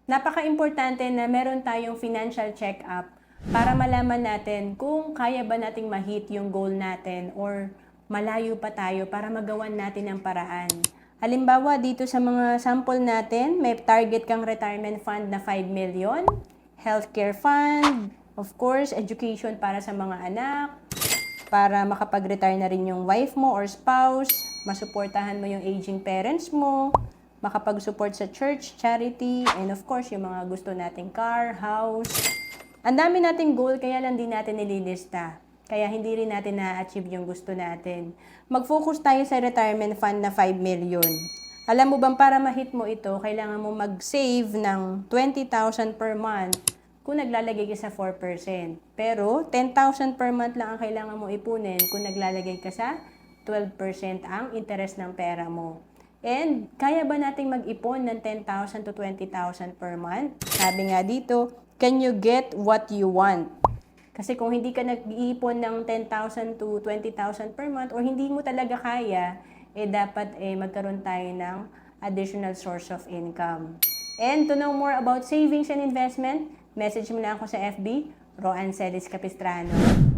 Napaka-importante na meron tayong financial check-up para malaman natin kung kaya ba nating ma-hit yung goal natin or malayo pa tayo para magawan natin ang paraan. Halimbawa, dito sa mga sample natin, may target kang retirement fund na 5 million, healthcare fund, of course, education para sa mga anak, para makapag-retire na rin yung wife mo or spouse, masuportahan mo yung aging parents mo, makapag-support sa church, charity, and of course, yung mga gusto nating car, house. Ang dami nating goal, kaya lang din natin nililista. Kaya hindi rin natin na-achieve yung gusto natin. Mag-focus tayo sa retirement fund na 5 million. Alam mo bang para ma-hit mo ito, kailangan mo mag-save ng 20,000 per month kung naglalagay ka sa 4%. Pero 10,000 per month lang ang kailangan mo ipunin kung naglalagay ka sa 12% ang interest ng pera mo. And kaya ba nating mag-ipon ng 10,000 to 20,000 per month? Sabi nga dito, can you get what you want? Kasi kung hindi ka nag-iipon ng 10,000 to 20,000 per month or hindi mo talaga kaya, dapat magkaroon tayo ng additional source of income. And to know more about savings and investment, message mo na ako sa FB, Roann Celis Capistrano.